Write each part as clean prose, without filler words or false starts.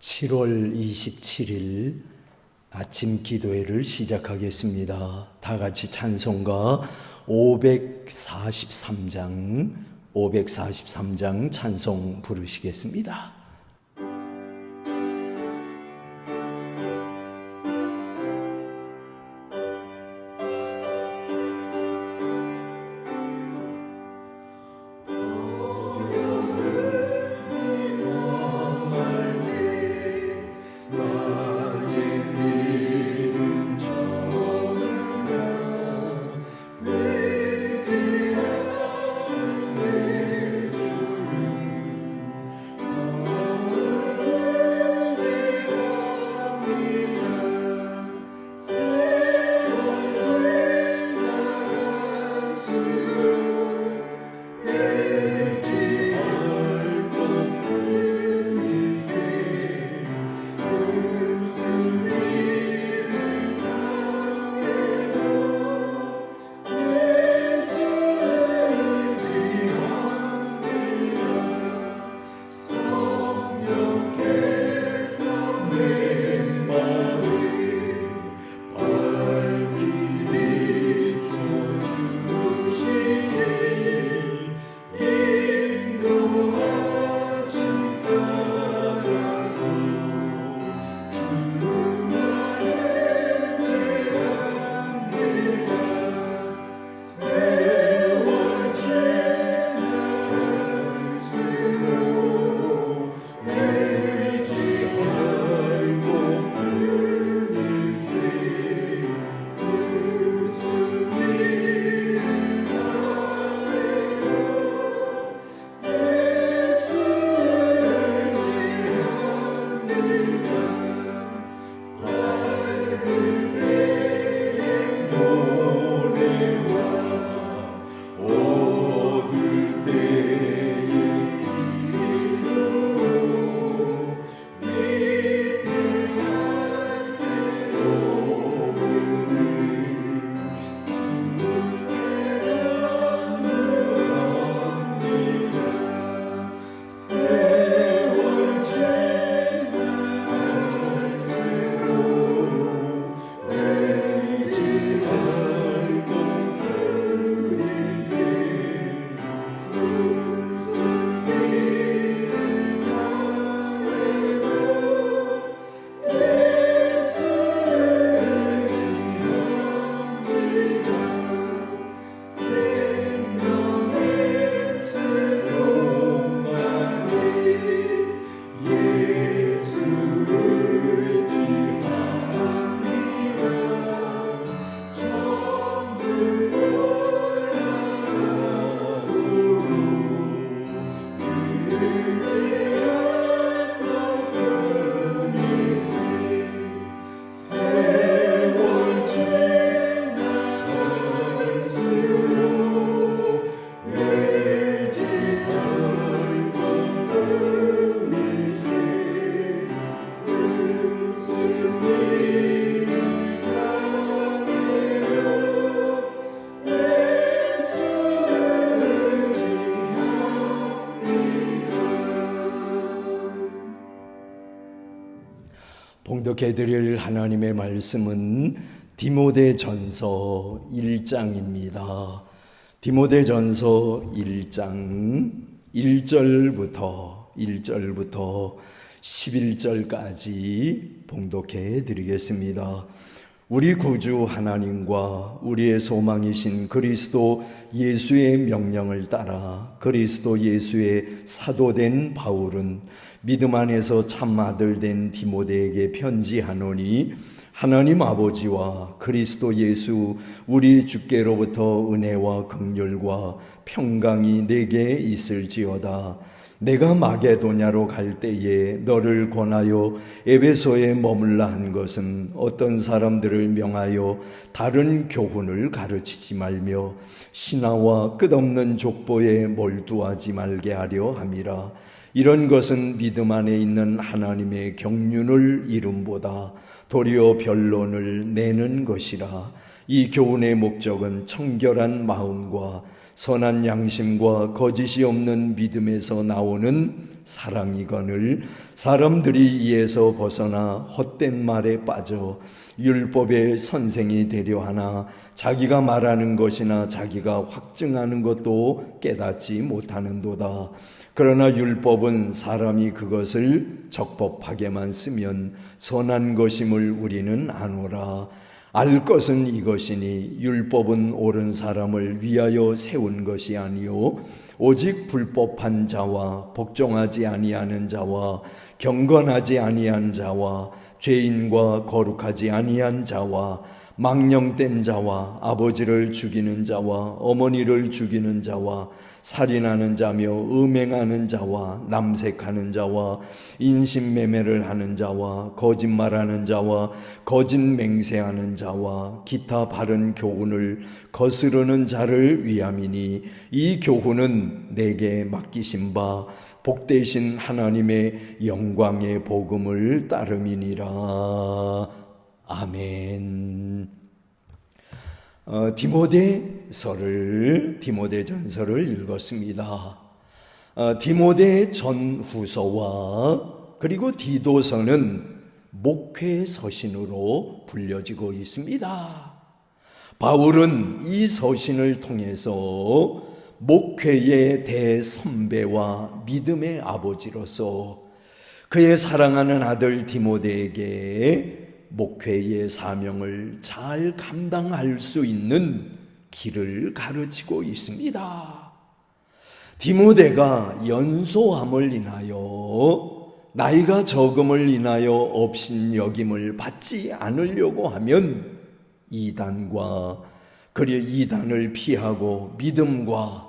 7월 27일 아침 기도회를 시작하겠습니다. 다 같이 찬송가 543장 찬송 부르시겠습니다. 봉독해드릴 하나님의 말씀은 디모데전서 1장입니다. 디모데전서 1장 1절부터 11절까지 봉독해드리겠습니다. 우리 구주 하나님과 우리의 소망이신 그리스도 예수의 명령을 따라 그리스도 예수의 사도된 바울은 믿음 안에서 참 아들 된 디모데에게 편지하노니 하나님 아버지와 그리스도 예수 우리 주께로부터 은혜와 긍휼과 평강이 내게 있을지어다. 내가 마게도냐로 갈 때에 너를 권하여 에베소에 머물라 한 것은 어떤 사람들을 명하여 다른 교훈을 가르치지 말며 신하와 끝없는 족보에 몰두하지 말게 하려 함이라. 이런 것은 믿음 안에 있는 하나님의 경륜을 이름보다 도리어 변론을 내는 것이라. 이 교훈의 목적은 청결한 마음과 선한 양심과 거짓이 없는 믿음에서 나오는 사랑이거늘 사람들이 이에서 벗어나 헛된 말에 빠져 율법의 선생이 되려 하나 자기가 말하는 것이나 자기가 확증하는 것도 깨닫지 못하는도다. 그러나 율법은 사람이 그것을 적법하게만 쓰면 선한 것임을 우리는 아노라. 알 것은 이것이니 율법은 옳은 사람을 위하여 세운 것이 아니요 오직 불법한 자와 복종하지 아니하는 자와 경건하지 아니한 자와 죄인과 거룩하지 아니한 자와 망령된 자와 아버지를 죽이는 자와 어머니를 죽이는 자와 살인하는 자며 음행하는 자와 남색하는 자와 인신매매를 하는 자와 거짓말하는 자와 거짓 맹세하는 자와 기타 바른 교훈을 거스르는 자를 위함이니 이 교훈은 내게 맡기신 바 복되신 하나님의 영광의 복음을 따름이니라. 아멘. 디모데전서를 읽었습니다. 디모데전후서와 그리고 디도서는 목회 서신으로 불려지고 있습니다. 바울은 이 서신을 통해서 목회의 대선배와 믿음의 아버지로서 그의 사랑하는 아들 디모데에게 목회의 사명을 잘 감당할 수 있는 길을 가르치고 있습니다. 디모데가 연소함을 인하여 나이가 적음을 인하여 업신여김을 받지 않으려고 하면 이단과 그리고 이단을 피하고 믿음과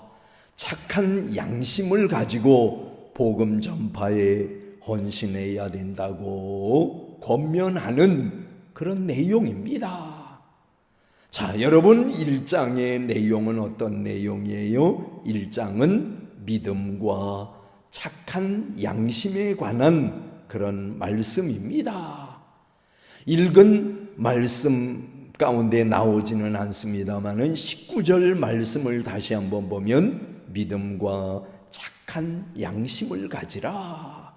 착한 양심을 가지고 복음 전파에 헌신해야 된다고 권면하는 그런 내용입니다. 자, 여러분 1장의 내용은 어떤 내용이에요? 1장은 믿음과 착한 양심에 관한 그런 말씀입니다. 읽은 말씀 가운데 나오지는 않습니다만은 19절 말씀을 다시 한번 보면 믿음과 착한 양심을 가지라.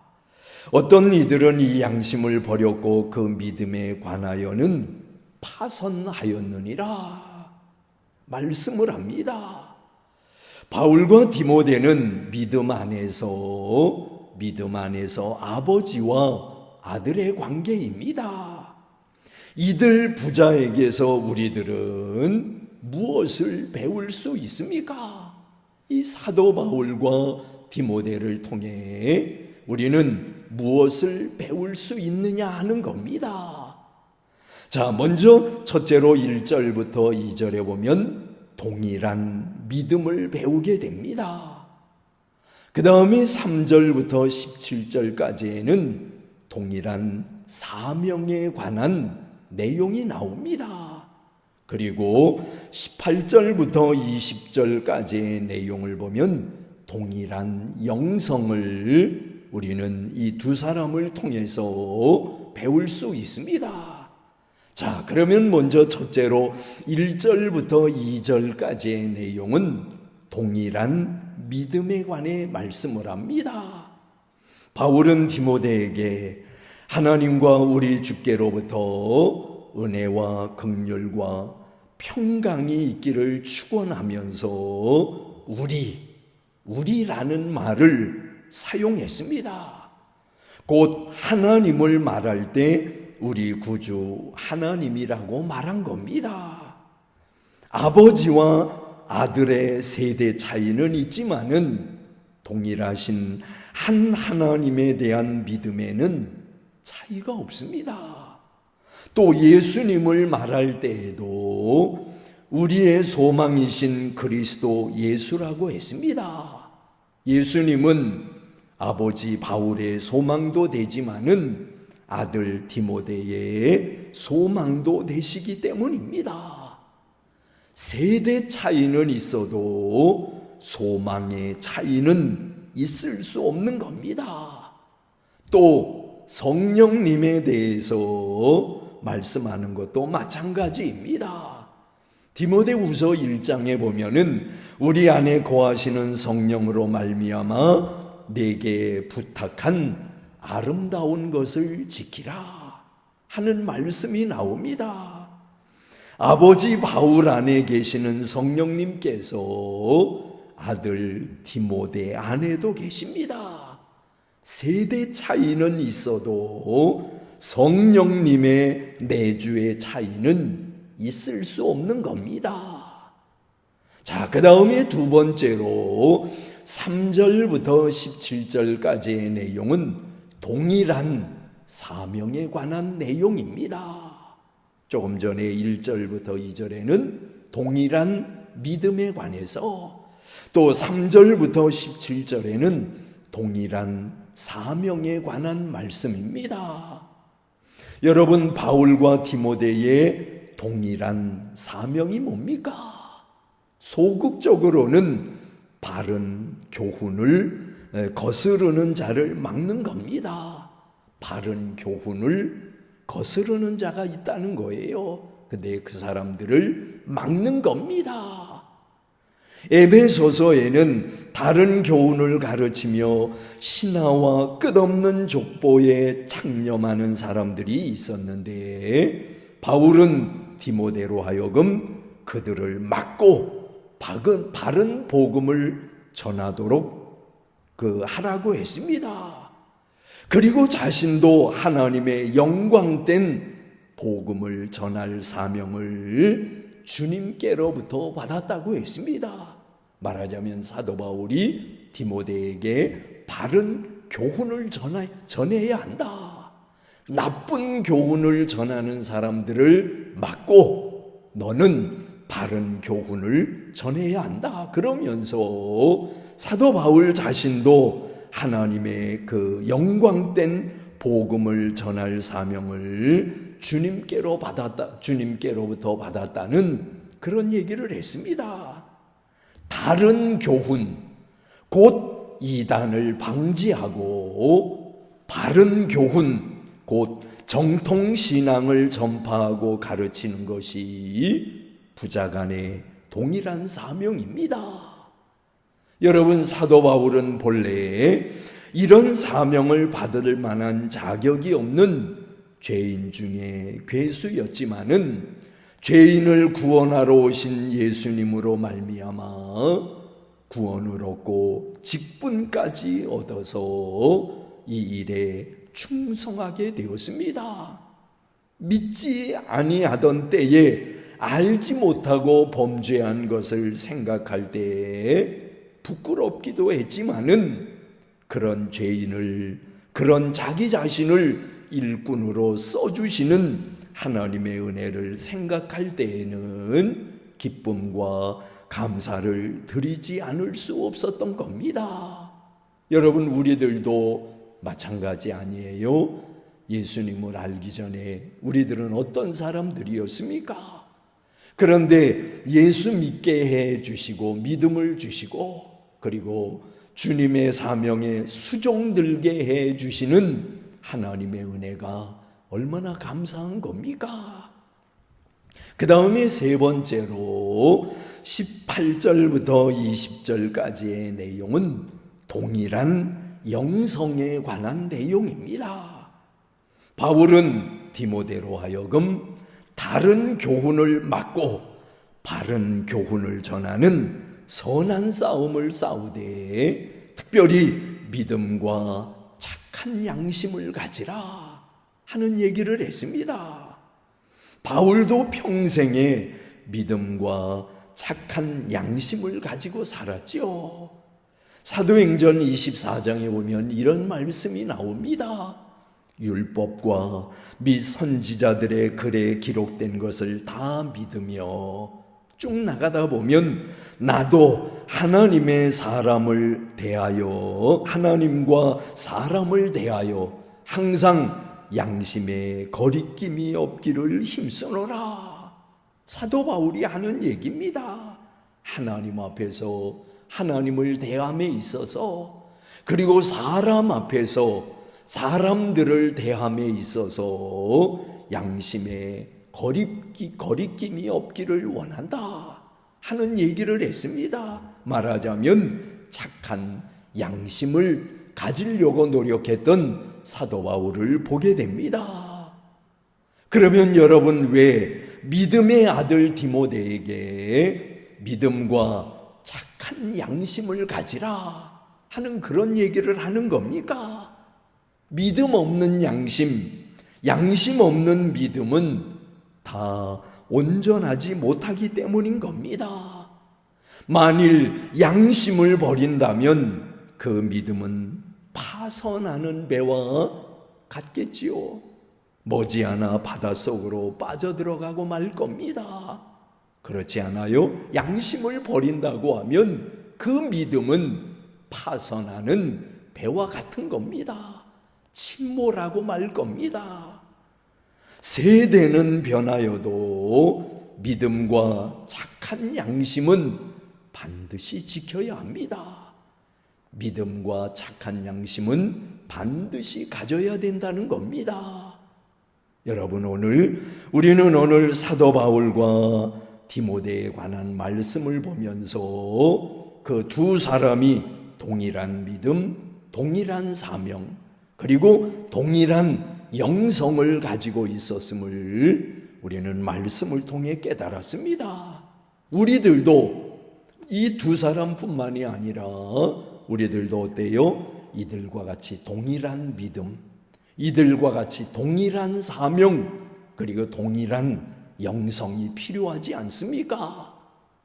어떤 이들은 이 양심을 버렸고 그 믿음에 관하여는 파선하였느니라 말씀을 합니다. 바울과 디모데는 믿음 안에서 아버지와 아들의 관계입니다. 이들 부자에게서 우리들은 무엇을 배울 수 있습니까? 이 사도 바울과 디모데를 통해 우리는 무엇을 배울 수 있느냐 하는 겁니다. 자, 먼저 첫째로 1절부터 2절에 보면 동일한 믿음을 배우게 됩니다. 그 다음에 3절부터 17절까지에는 동일한 사명에 관한 내용이 나옵니다. 그리고 18절부터 20절까지의 내용을 보면 동일한 영성을 우리는 이 두 사람을 통해서 배울 수 있습니다. 자, 그러면 먼저 첫째로 1절부터 2절까지의 내용은 동일한 믿음에 관해 말씀을 합니다. 바울은 디모데에게 하나님과 우리 주께로부터 은혜와 긍휼과 평강이 있기를 축원하면서 우리라는 말을 사용했습니다. 곧 하나님을 말할 때 우리 구주 하나님이라고 말한 겁니다. 아버지와 아들의 세대 차이는 있지만은 동일하신 한 하나님에 대한 믿음에는 차이가 없습니다. 또 예수님을 말할 때에도 우리의 소망이신 그리스도 예수라고 했습니다. 예수님은 아버지 바울의 소망도 되지만은 아들 디모데의 소망도 되시기 때문입니다. 세대 차이는 있어도 소망의 차이는 있을 수 없는 겁니다. 또 성령님에 대해서 말씀하는 것도 마찬가지입니다. 디모데후서 1장에 보면은 우리 안에 거하시는 성령으로 말미암아 내게 부탁한 아름다운 것을 지키라 하는 말씀이 나옵니다. 아버지 바울 안에 계시는 성령님께서 아들 디모데 안에도 계십니다. 세대 차이는 있어도 성령님의 내주의 차이는 있을 수 없는 겁니다. 자, 그 다음에 두 번째로 3절부터 17절까지의 내용은 동일한 사명에 관한 내용입니다. 조금 전에 1절부터 2절에는 동일한 믿음에 관해서, 또 3절부터 17절에는 동일한 사명에 관한 말씀입니다. 여러분, 바울과 디모데의 동일한 사명이 뭡니까? 소극적으로는 바른 교훈을 거스르는 자를 막는 겁니다. 바른 교훈을 거스르는 자가 있다는 거예요. 근데 그 사람들을 막는 겁니다. 에베소서에는 다른 교훈을 가르치며 신하와 끝없는 족보에 창념하는 사람들이 있었는데, 바울은 디모데로 하여금 그들을 막고 바른 복음을 전하도록 하라고 했습니다. 그리고 자신도 하나님의 영광된 복음을 전할 사명을 주님께로부터 받았다고 했습니다. 말하자면 사도 바울이 디모데에게 바른 교훈을 전해야 한다. 나쁜 교훈을 전하는 사람들을 막고 너는 바른 교훈을 전해야 한다. 그러면서 사도 바울 자신도 하나님의 그 영광된 복음을 전할 사명을 주님께로부터 받았다는 그런 얘기를 했습니다. 다른 교훈, 곧 이단을 방지하고 바른 교훈, 곧 정통신앙을 전파하고 가르치는 것이 부자 간의 동일한 사명입니다. 여러분, 사도 바울은 본래 이런 사명을 받을 만한 자격이 없는 죄인 중에 괴수였지만은 죄인을 구원하러 오신 예수님으로 말미암아 구원을 얻고 직분까지 얻어서 이 일에 충성하게 되었습니다. 믿지 아니하던 때에 알지 못하고 범죄한 것을 생각할 때에 부끄럽기도 했지만은 그런 죄인을, 그런 자기 자신을 일꾼으로 써주시는 하나님의 은혜를 생각할 때에는 기쁨과 감사를 드리지 않을 수 없었던 겁니다. 여러분, 우리들도 마찬가지 아니에요? 예수님을 알기 전에 우리들은 어떤 사람들이었습니까? 그런데 예수 믿게 해 주시고 믿음을 주시고 그리고 주님의 사명에 수종들게 해 주시는 하나님의 은혜가 얼마나 감사한 겁니까? 그 다음에 세 번째로 18절부터 20절까지의 내용은 동일한 영성에 관한 내용입니다. 바울은 디모데로 하여금 다른 교훈을 막고 바른 교훈을 전하는 선한 싸움을 싸우되 특별히 믿음과 착한 양심을 가지라 하는 얘기를 했습니다. 바울도 평생에 믿음과 착한 양심을 가지고 살았죠. 사도행전 24장에 보면 이런 말씀이 나옵니다. 율법과 및 선지자들의 글에 기록된 것을 다 믿으며 쭉 나가다 보면 나도 하나님과 사람을 대하여 항상 양심에 거리낌이 없기를 힘쓰노라. 사도 바울이 하는 얘기입니다. 하나님 앞에서 하나님을 대함에 있어서, 그리고 사람 앞에서 사람들을 대함에 있어서 양심에 거리낌이 없기를 원한다. 하는 얘기를 했습니다. 말하자면 착한 양심을 가지려고 노력했던 사도 바울을 보게 됩니다. 그러면 여러분, 왜 믿음의 아들 디모데에게 믿음과 착한 양심을 가지라 하는 그런 얘기를 하는 겁니까? 믿음 없는 양심 없는 믿음은 다 온전하지 못하기 때문인 겁니다. 만일 양심을 버린다면 그 믿음은 파선하는 배와 같겠지요. 머지않아 바닷속으로 빠져들어가고 말 겁니다. 그렇지 않아요? 양심을 버린다고 하면 그 믿음은 파선하는 배와 같은 겁니다. 침몰하고 말 겁니다. 세대는 변하여도 믿음과 착한 양심은 반드시 지켜야 합니다. 믿음과 착한 양심은 반드시 가져야 된다는 겁니다. 여러분, 우리는 오늘 사도 바울과 디모데에 관한 말씀을 보면서 그 두 사람이 동일한 믿음, 동일한 사명, 그리고 동일한 영성을 가지고 있었음을 우리는 말씀을 통해 깨달았습니다. 우리들도 이 두 사람뿐만이 아니라 우리들도 어때요? 이들과 같이 동일한 믿음, 이들과 같이 동일한 사명, 그리고 동일한 영성이 필요하지 않습니까?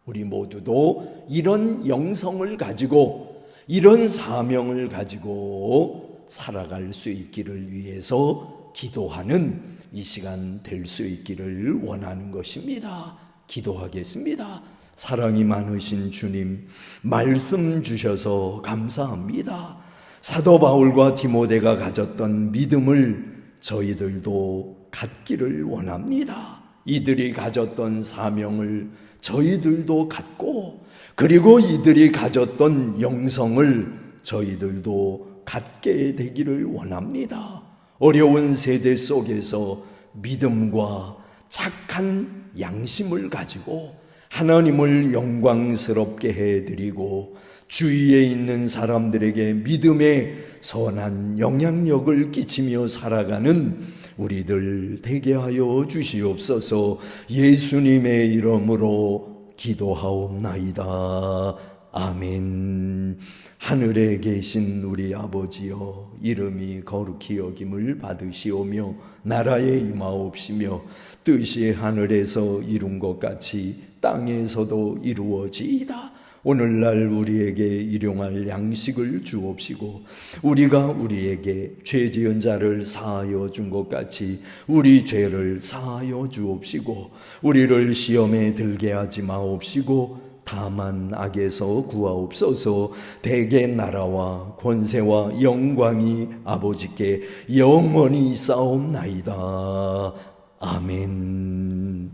우리 모두도 이런 영성을 가지고, 이런 사명을 가지고 살아갈 수 있기를 위해서 기도하는 이 시간 될 수 있기를 원하는 것입니다. 기도하겠습니다. 사랑이 많으신 주님, 말씀 주셔서 감사합니다. 사도 바울과 디모데가 가졌던 믿음을 저희들도 갖기를 원합니다. 이들이 가졌던 사명을 저희들도 갖고, 그리고 이들이 가졌던 영성을 저희들도 갖게 되기를 원합니다. 어려운 세대 속에서 믿음과 착한 양심을 가지고 하나님을 영광스럽게 해드리고 주위에 있는 사람들에게 믿음의 선한 영향력을 끼치며 살아가는 우리들 되게 하여 주시옵소서. 예수님의 이름으로 기도하옵나이다. 아멘. 하늘에 계신 우리 아버지여, 이름이 거룩히 여김을 받으시오며 나라에 임하옵시며 뜻이 하늘에서 이룬 것 같이 땅에서도 이루어지이다. 오늘날 우리에게 일용할 양식을 주옵시고 우리가 우리에게 죄 지은 자를 사하여 준 것 같이 우리 죄를 사하여 주옵시고 우리를 시험에 들게 하지 마옵시고 다만 악에서 구하옵소서. 대개 나라와 권세와 영광이 아버지께 영원히 쌓옵나이다. 아멘.